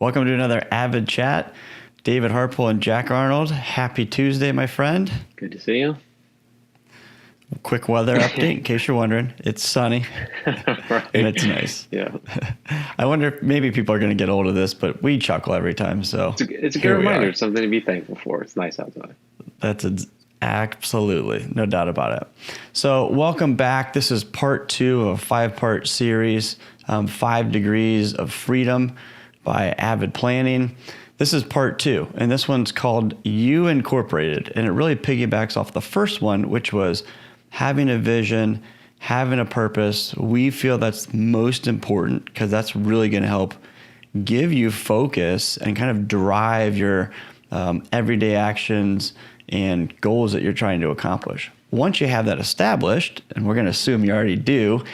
Welcome to another AVID chat. David Harpole and Jack Arnold. Happy Tuesday, my friend. Good to see you. Quick weather update, in case you're wondering. It's sunny, Right. and it's nice. Yeah. I wonder if maybe people are going to get old of this, but we chuckle every time. So It's a good reminder. It's something to be thankful for. It's nice outside. Absolutely, no doubt about it. So welcome back. This is part 2 of a 5-part series, 5 Degrees of Freedom by AVID Planning. This is part 2, and this one's called You Incorporated, and it really piggybacks off the first one, which was having a vision, having a purpose. We feel that's most important because that's really going to help give you focus and kind of drive your everyday actions and goals that you're trying to accomplish. Once you have that established, and we're going to assume you already do,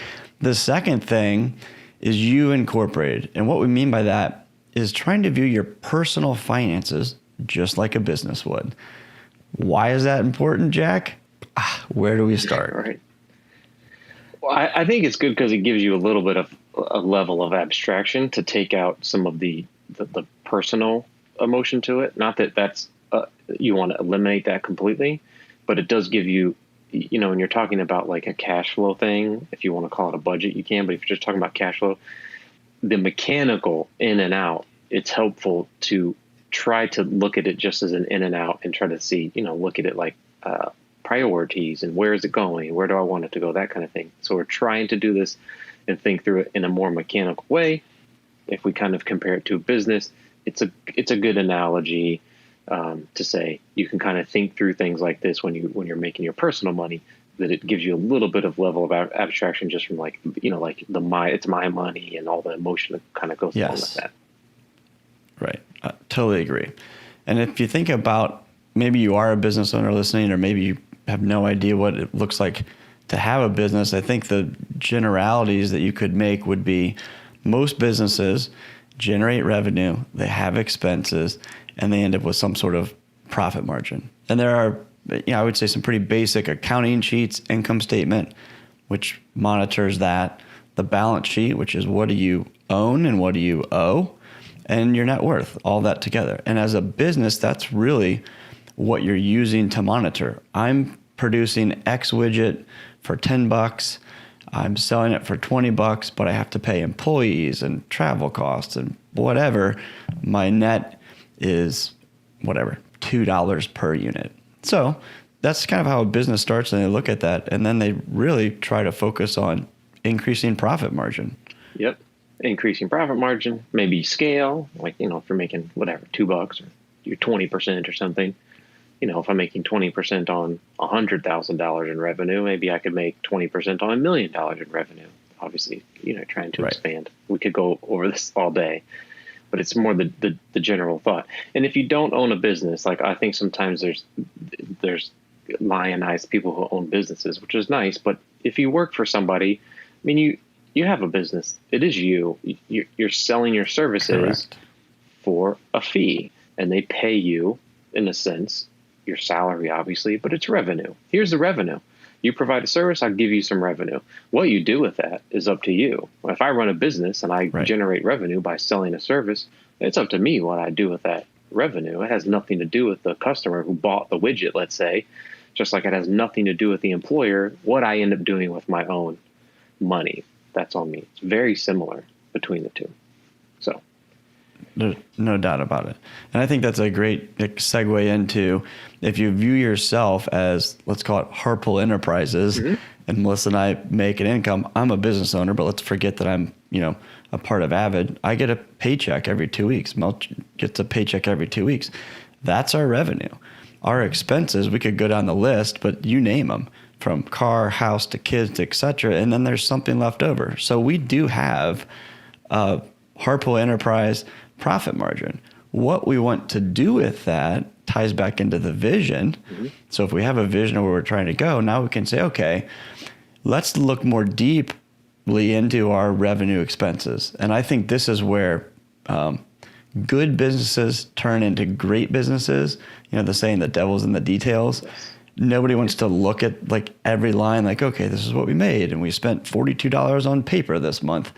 the second thing is You Incorporated. And what we mean by that is trying to view your personal finances just like a business would. Why is that important, Jack? Where do we start? Right. Well, I think it's good because it gives you a little bit of a level of abstraction to take out some of the personal emotion to it. Not that that's you want to eliminate that completely, but it does give you, when you're talking about like a cash flow thing, if you want to call it a budget, you can. But if you're just talking about cash flow, the mechanical in and out, it's helpful to try to look at it just as an in and out and try to see, look at it like priorities and where is it going? Where do I want it to go? That kind of thing. So we're trying to do this and think through it in a more mechanical way. If we kind of compare it to a business, it's a good analogy to say you can kind of think through things like this when you're making your personal money, that it gives you a little bit of level of abstraction just from like it's my money and all the emotion that kind of goes along with that. Right. I totally agree. And if you think about, maybe you are a business owner listening, or maybe you have no idea what it looks like to have a business, I think the generalities that you could make would be most businesses generate revenue, they have expenses, and they end up with some sort of profit margin. And there are, I would say, some pretty basic accounting sheets, income statement, which monitors that, the balance sheet, which is what do you own and what do you owe, and your net worth, all that together. And as a business, that's really what you're using to monitor. I'm producing X widget for $10. I'm selling it for $20, but I have to pay employees and travel costs and whatever. My net is $2 per unit. So that's kind of how a business starts, and they look at that, and then they really try to focus on increasing profit margin. Yep. Increasing profit margin, maybe scale, like, if you're making $2 or you're 20% or something, if I'm making 20% on $100,000 in revenue, maybe I could make 20% on $1 million in revenue. Obviously, trying to expand. We could go over this all day, but it's more the general thought. And if you don't own a business, like I think sometimes there's lionized people who own businesses, which is nice. But if you work for somebody, you have a business. It is you're selling your services. Correct. For a fee, and they pay you, in a sense, your salary, obviously, but it's revenue. Here's the revenue. You provide a service, I'll give you some revenue. What you do with that is up to you. If I run a business and I generate revenue by selling a service, it's up to me what I do with that revenue. It has nothing to do with the customer who bought the widget, let's say, just like it has nothing to do with the employer, what I end up doing with my own money. That's on me. It's very similar between the two. So there's no doubt about it. And I think that's a great segue into, if you view yourself as, let's call it Harpole Enterprises, and Melissa and I make an income. I'm a business owner, but let's forget that I'm, a part of AVID. I get a paycheck every 2 weeks. Mel gets a paycheck every 2 weeks. That's our revenue. Our expenses, we could go down the list, but you name them, from car, house, to kids, et cetera, and then there's something left over. So we do have a Harpole Enterprise profit margin. What we want to do with that ties back into the vision. So if we have a vision of where we're trying to go, now we can say, okay, let's look more deeply into our revenue expenses. And I think this is where good businesses turn into great businesses. The saying, the devil's in the details. Nobody wants to look at like every line like, okay, this is what we made and we spent $42 on paper this month.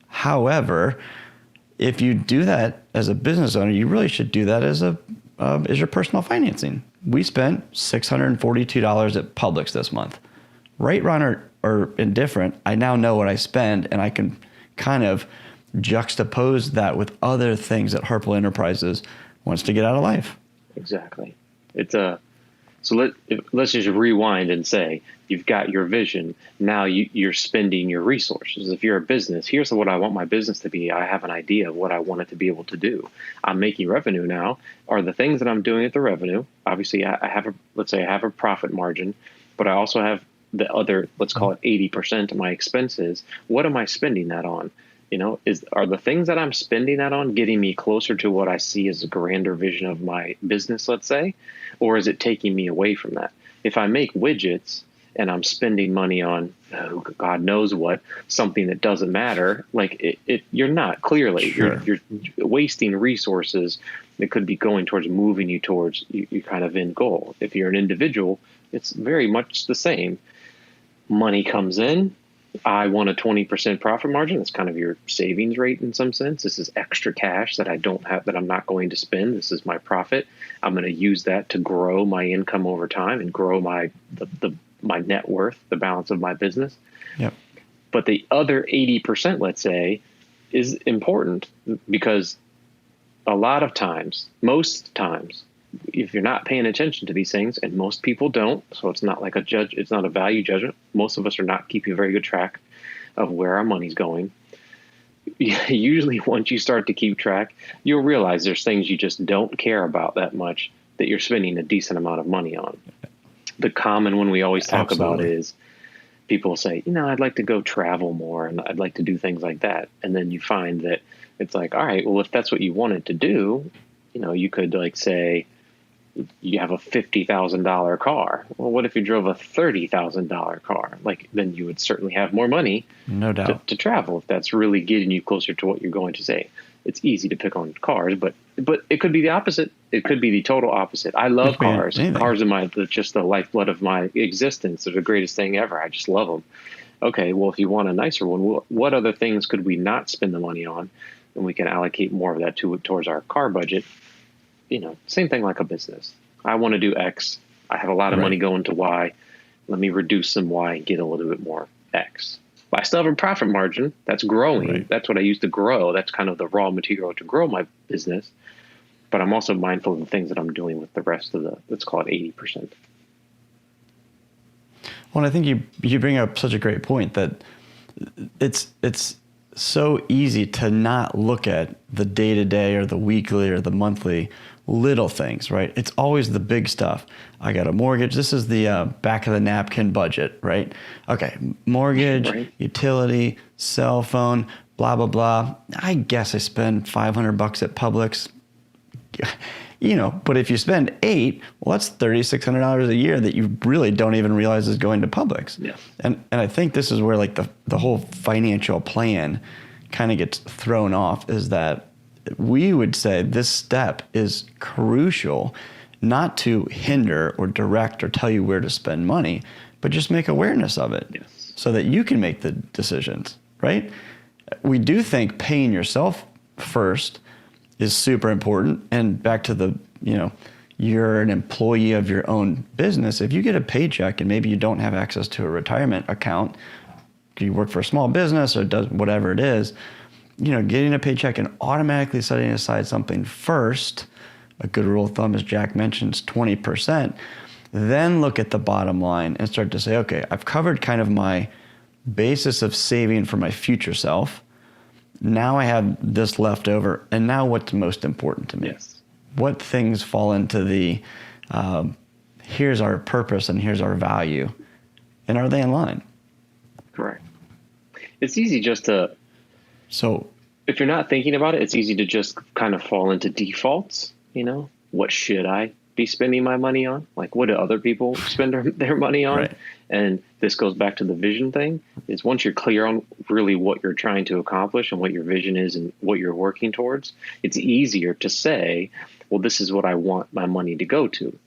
However, if you do that as a business owner, you really should do that as your personal financing. We spent $642 at Publix this month. Right, wrong, or indifferent, I now know what I spend, and I can kind of juxtapose that with other things that Harple Enterprises wants to get out of life. Exactly. Let's just rewind and say you've got your vision. Now you're spending your resources. If you're a business, here's what I want my business to be. I have an idea of what I want it to be able to do. I'm making revenue now. Are the things that I'm doing at the revenue? Obviously, let's say I have a profit margin, but I also have the other, let's call it 80% of my expenses. What am I spending that on? Are the things that I'm spending that on getting me closer to what I see as a grander vision of my business, let's say, or is it taking me away from that? If I make widgets and I'm spending money on God knows what, something that doesn't matter, like you're not clearly. Sure. You're wasting resources that could be going towards moving you towards your kind of end goal. If you're an individual, it's very much the same. Money comes in. I want a 20% profit margin. That's kind of your savings rate in some sense. This is extra cash that I don't have, that I'm not going to spend. This is my profit. I'm going to use that to grow my income over time and grow my net worth, the balance of my business. Yep. But the other 80%, let's say, is important because a lot of times, most times, if you're not paying attention to these things, and most people don't, so it's not like it's not a value judgment. Most of us are not keeping a very good track of where our money's going. Usually once you start to keep track, you'll realize there's things you just don't care about that much that you're spending a decent amount of money on. The common one we always talk about is people say, I'd like to go travel more and I'd like to do things like that. And then you find that it's like, all right, well, if that's what you wanted to do, you could say, you have a $50,000 car. Well, what if you drove a $30,000 car? Then you would certainly have more money, no doubt, to travel if that's really getting you closer to what you're going to say. It's easy to pick on cars, but it could be the opposite. It could be the total opposite. I love cars. Cars are just the lifeblood of my existence. They're the greatest thing ever. I just love them. Okay, well, if you want a nicer one, what other things could we not spend the money on? And we can allocate more of that towards our car budget. Same thing like a business. I want to do X. I have a lot of money going to Y. Let me reduce some Y and get a little bit more X. But I still have a profit margin that's growing. Right. That's what I use to grow. That's kind of the raw material to grow my business. But I'm also mindful of the things that I'm doing with the rest of let's call it 80%. Well, I think you bring up such a great point that it's so easy to not look at the day-to-day or the weekly or the monthly little things, right? It's always the big stuff. I got a mortgage. This is the back of the napkin budget, right? Okay, mortgage, right. Utility, cell phone, blah, blah, blah. I guess I spend $500 at Publix, but if you spend $8, well, that's $3,600 a year that you really don't even realize is going to Publix. Yeah. And I think this is where the whole financial plan kind of gets thrown off, is that we would say this step is crucial, not to hinder or direct or tell you where to spend money, but just make awareness of it. Yes. So that you can make the decisions, right? We do think paying yourself first is super important. And back to you're an employee of your own business. If you get a paycheck and maybe you don't have access to a retirement account, you work for a small business or does whatever it is, getting a paycheck and automatically setting aside something first, a good rule of thumb, as Jack mentions, 20%, then look at the bottom line and start to say, okay, I've covered kind of my basis of saving for my future self. Now I have this left over, and now what's most important to me? Yes. What things fall into the here's our purpose and here's our value, and are they in line? Correct. It's easy just to... So if you're not thinking about it, it's easy to just kind of fall into defaults. What should I be spending my money on? What do other people spend their money on? Right. And this goes back to the vision thing, is once you're clear on really what you're trying to accomplish and what your vision is and what you're working towards, it's easier to say, well, this is what I want my money to go to.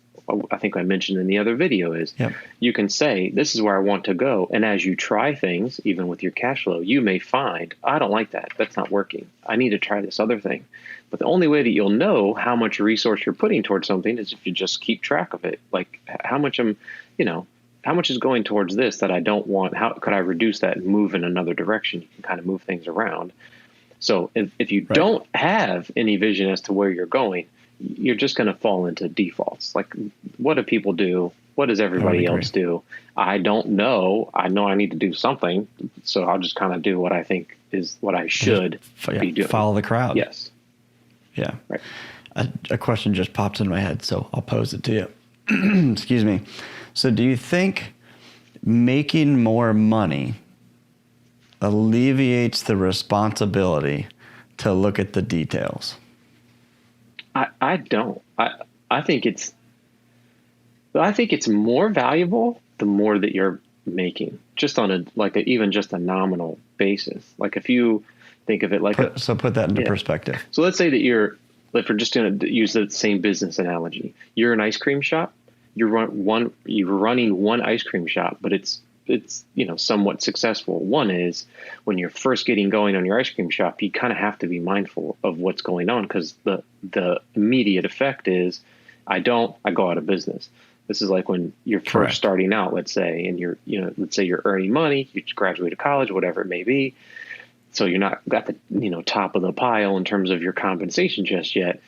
I think I mentioned in the other video is Yep. you can say, this is where I want to go. And as you try things, even with your cash flow, you may find, I don't like that. That's not working. I need to try this other thing. But the only way that you'll know how much resource you're putting towards something is if you just keep track of it. Like how much how much is going towards this that I don't want? How could I reduce that and move in another direction? You can kind of move things around. So if you don't have any vision as to where you're going, you're just going to fall into defaults. Like, what do people do? What does everybody else do? I don't know. I know I need to do something. So I'll just kind of do what I think is what I should be doing. Follow the crowd. Yes. Yeah. Right. A question just popped in my head, so I'll pose it to you. Excuse me. So do you think making more money alleviates the responsibility to look at the details? I don't. I think it's more valuable the more that you're making, just on even just a nominal basis. Like if you think of it like put that into perspective. So let's say that if we're just going to use the same business analogy, you're an ice cream shop. You're running one ice cream shop, but it's somewhat successful. One is when you're first getting going on your ice cream shop, you kind of have to be mindful of what's going on, because the immediate effect is I go out of business. This is like when you're first starting out, let's say, and let's say you're earning money, you graduated college, whatever it may be. So you're not at the top of the pile in terms of your compensation just yet.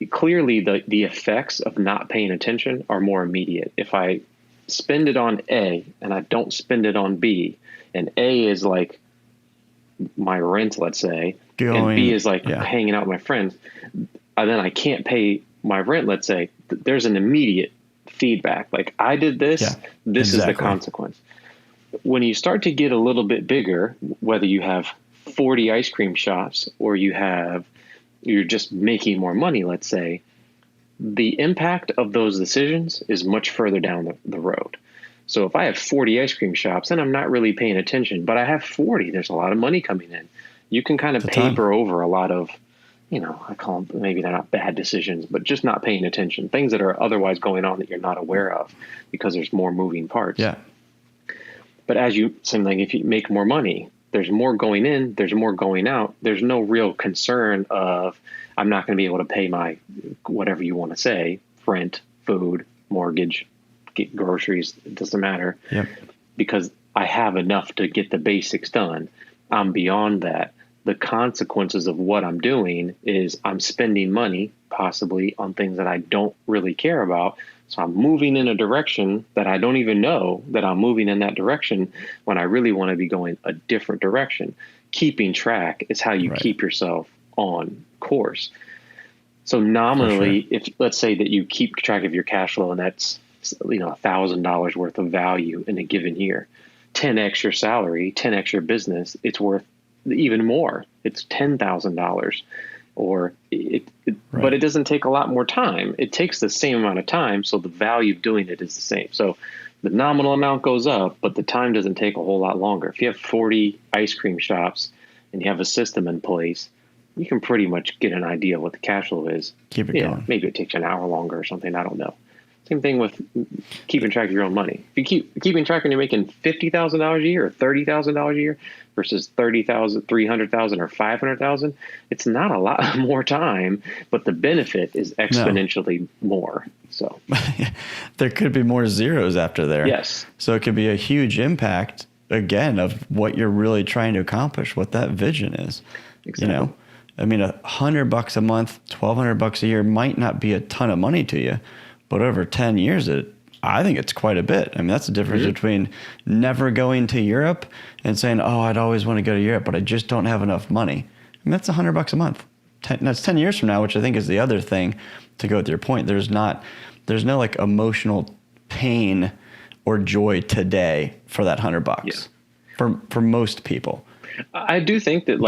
Clearly, the effects of not paying attention are more immediate. If I spend it on A and I don't spend it on B, and A is like my rent, let's say, and B is like hanging out with my friends, and then I can't pay my rent, let's say, there's an immediate feedback. Like, I did this, this is the consequence. When you start to get a little bit bigger, whether you have 40 ice cream shops or you're just making more money, let's say, the impact of those decisions is much further down the road. So if I have 40 ice cream shops and I'm not really paying attention, but I have 40, there's a lot of money coming in. You can kind of paper over a lot of, I call them, maybe they're not bad decisions, but just not paying attention, things that are otherwise going on that you're not aware of because there's more moving parts. Yeah. But same thing, if you make more money, there's more going in, there's more going out. There's no real concern of I'm not going to be able to pay my, whatever you want to say, rent, food, mortgage, groceries. It doesn't matter. Yep. Because I have enough to get the basics done. I'm beyond that. The consequences of what I'm doing is I'm spending money possibly on things that I don't really care about. So I'm moving in a direction that I don't even know that I'm moving in that direction when I really want to be going a different direction. Keeping track is how you keep yourself on course. So nominally, if let's say that you keep track of your cash flow and that's $1,000 worth of value in a given year, 10x your salary, 10x your business, it's worth even more. It's $10,000. But it doesn't take a lot more time. It takes the same amount of time, so the value of doing it is the same. So the nominal amount goes up, but the time doesn't take a whole lot longer. If you have 40 ice cream shops and you have a system in place, you can pretty much get an idea of what the cash flow is. Keep it going. Maybe it takes an hour longer or something. I don't know. Same thing with keeping track of your own money. If you keeping track and you're making $50,000 a year or $30,000 a year versus $30,000, $300,000, or $500,000, it's not a lot more time, but the benefit is exponentially more. So there could be more zeros after there. Yes. So it could be a huge impact again of what you're really trying to accomplish, what that vision is. Exactly. I mean, $100 a month, $1,200 a year might not be a ton of money to you, but over 10 years, I think it's quite a bit. I mean, that's the difference between never going to Europe and saying, oh, I'd always want to go to Europe, but I just don't have enough money. I mean, that's $100 a month. That's 10 years from now, which I think is the other thing to go with your point. There's no like emotional pain or joy today for that $100 for most people. I do think that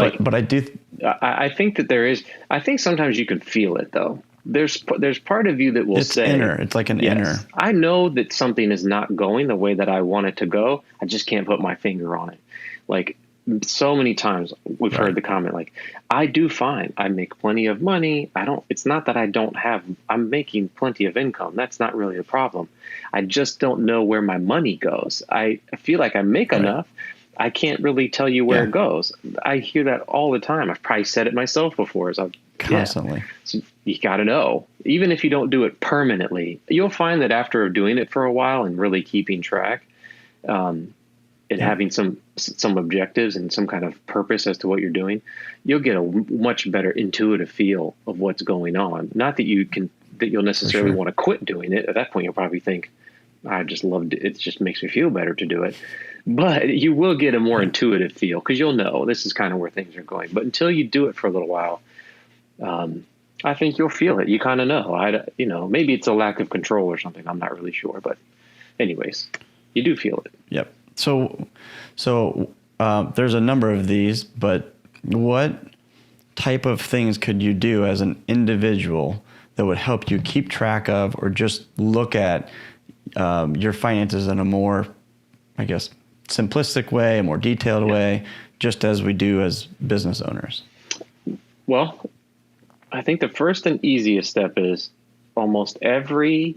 I think that there is, I think sometimes you can feel it though. There's part of you that will say, inner. It's like an inner. I know that something is not going the way that I want it to go. I just can't put my finger on it. Like so many times we've heard the comment like, I do fine. I make plenty of money. It's not that I'm making plenty of income. That's not really a problem. I just don't know where my money goes. I feel like I make enough. I can't really tell you where it goes. I hear that all the time. I've probably said it myself before. Constantly. So you got to know, even if you don't do it permanently, you'll find that after doing it for a while and really keeping track, and having some objectives and some kind of purpose as to what you're doing, you'll get a much better intuitive feel of what's going on. Not that you'll necessarily want to quit doing it. At that point, you'll probably think, I just loved it. It just makes me feel better to do it. But you will get a more intuitive feel because you'll know this is kind of where things are going. But until you do it for a little while, I think you'll feel it. You kind of know. Maybe it's a lack of control or something. I'm not really sure. But anyways, you do feel it. Yep. So there's a number of these, but what type of things could you do as an individual that would help you keep track of or just look at your finances in a more, I guess, simplistic way, a more detailed way, just as we do as business owners? Well, I think the first and easiest step is almost every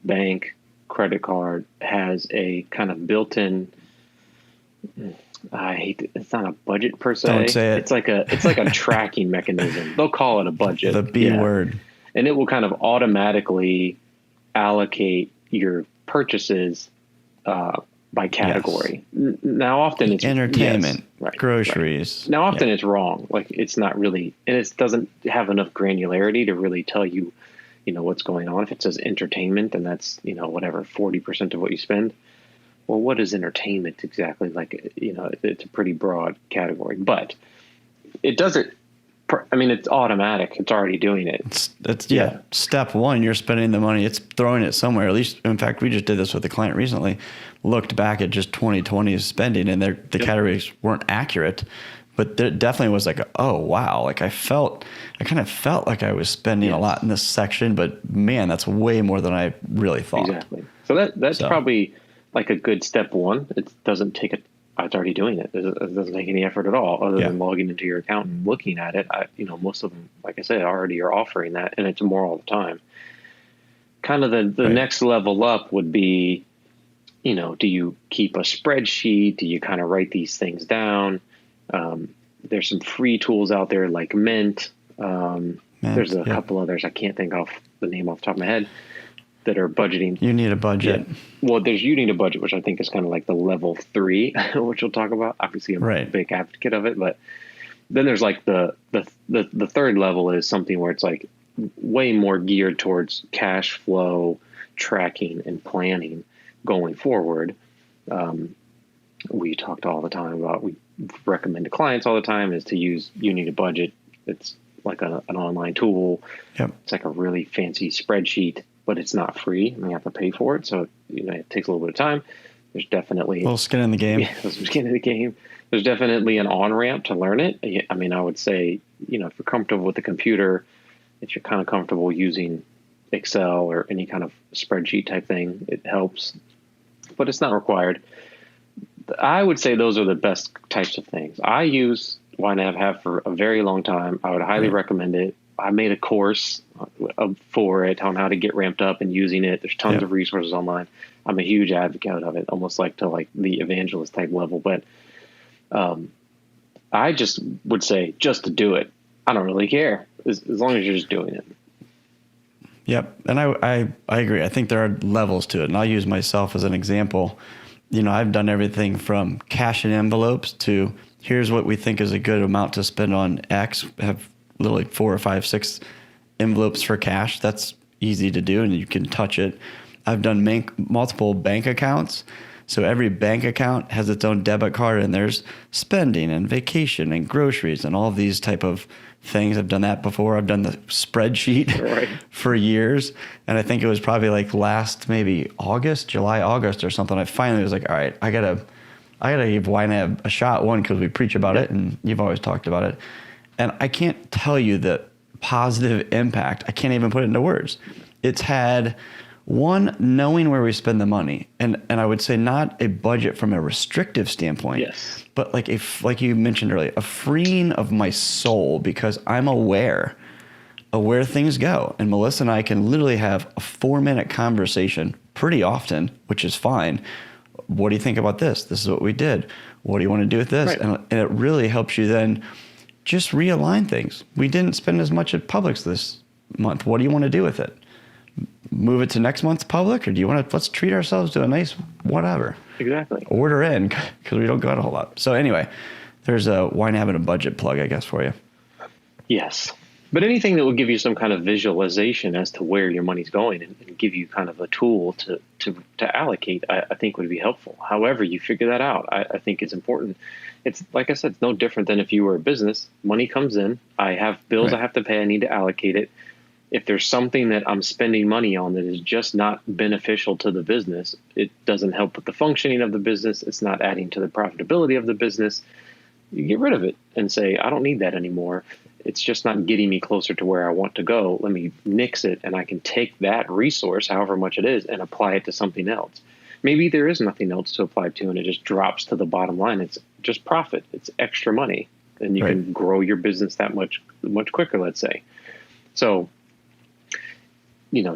bank credit card has a kind of built-in, it's not a budget per se. Don't say it. It's like a tracking mechanism. They'll call it a budget. The B word. And it will kind of automatically allocate your purchases by category. Yes. Now, often it's entertainment, groceries. Now, often it's wrong. Like it's not really, and it doesn't have enough granularity to really tell you, what's going on. If it says entertainment, and that's, whatever, 40% of what you spend. Well, what is entertainment exactly? Like, it's a pretty broad category, but it does it. It's automatic. It's already doing it. It's step one, you're spending the money. It's throwing it somewhere. At least, in fact, we just did this with a client recently, looked back at just 2020's spending, and the categories weren't accurate. But there definitely was like, oh, wow. Like I kind of felt like I was spending a lot in this section, but man, that's way more than I really thought. Exactly. So that's probably like a good step one. It doesn't take it's already doing it. It doesn't take any effort at all other than logging into your account and looking at it. Most of them, like I said, already are offering that, and it's more all the time. Kind of the next level up would be, do you keep a spreadsheet? Do you kind of write these things down? There's some free tools out there like Mint. There's a couple others. I can't think of the name off the top of my head that are budgeting. You need a budget. Yeah. Well, there's You Need a Budget, which I think is kind of like the level 3, which we'll talk about. Obviously, I'm a big advocate of it, but then there's like the third level is something where it's like way more geared towards cash flow tracking and planning going forward. We talked all the time about, we recommend to clients all the time is to use You Need a Budget. It's like an online tool. Yep. It's like a really fancy spreadsheet, but it's not free and you have to pay for it. So, it takes a little bit of time. There's definitely a little skin in the game. Yeah, some skin in the game. There's definitely an on-ramp to learn it. I would say, if you're comfortable with the computer, if you're kind of comfortable using Excel or any kind of spreadsheet type thing, it helps, but it's not required. I would say those are the best types of things. I use YNAB have for a very long time. I would highly recommend it. I made a course for it on how to get ramped up and using it. There's tons of resources online. I'm a huge advocate of it, almost like to like the evangelist type level. But I just would say just to do it. I don't really care as long as you're just doing it. Yep. And I agree. I think there are levels to it. And I'll use myself as an example. I've done everything from cash in envelopes to here's what we think is a good amount to spend on X. Have literally 4 or 5, 6 envelopes for cash. That's easy to do and you can touch it. I've done multiple bank accounts. So every bank account has its own debit card and there's spending and vacation and groceries and all of these type of things. I've done that before. I've done the spreadsheet for years. And I think it was probably like last maybe July, August or something. I finally was like, all right, I gotta give YNAB a shot. One, because we preach about it and you've always talked about it. And I can't tell you the positive impact. I can't even put it into words. It's had One, knowing where we spend the money, and I would say not a budget from a restrictive standpoint, Yes. but like you mentioned earlier, a freeing of my soul, because I'm aware of where things go. And Melissa and I can literally have a 4-minute conversation pretty often, which is fine. What do you think about this? This is what we did. What do you want to do with this? Right. And it really helps you then just realign things. We didn't spend as much at Publix this month. What do you want to do with it? Move it to next month's Publix, or do you want to, let's treat ourselves to a nice whatever. Exactly. Order in, because we don't go out a whole lot. So anyway, there's a why not having a budget plug, I guess, for you. Yes. But anything that will give you some kind of visualization as to where your money's going and give you kind of a tool to allocate, I think would be helpful. However you figure that out, I think it's important. It's like I said, it's no different than if you were a business. Money comes in. I have bills I have to pay. I need to allocate it. If there's something that I'm spending money on that is just not beneficial to the business, it doesn't help with the functioning of the business, it's not adding to the profitability of the business, you get rid of it and say, I don't need that anymore. It's just not getting me closer to where I want to go. Let me nix it, and I can take that resource, however much it is, and apply it to something else. Maybe there is nothing else to apply to, and it just drops to the bottom line. It's just profit. It's extra money, and you can grow your business that much quicker, let's say. So,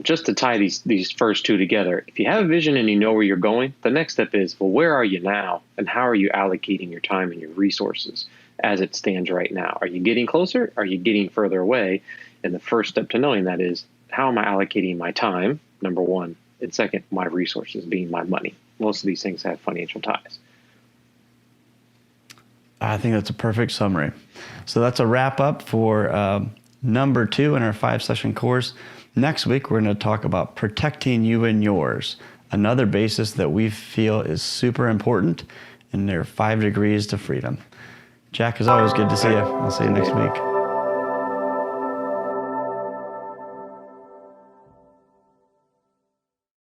just to tie these first two together, if you have a vision and you know where you're going, the next step is, well, where are you now, and how are you allocating your time and your resources as it stands right now? Are you getting closer? Are you getting further away? And the first step to knowing that is, how am I allocating my time, number one, and second, my resources, being my money. Most of these things have financial ties. I think that's a perfect summary. So that's a wrap up for number 2 in our 5-session course. Next week, we're going to talk about protecting you and yours, another basis that we feel is super important, and there are 5 degrees to freedom. Jack, as always, good to see you. I'll see you next week.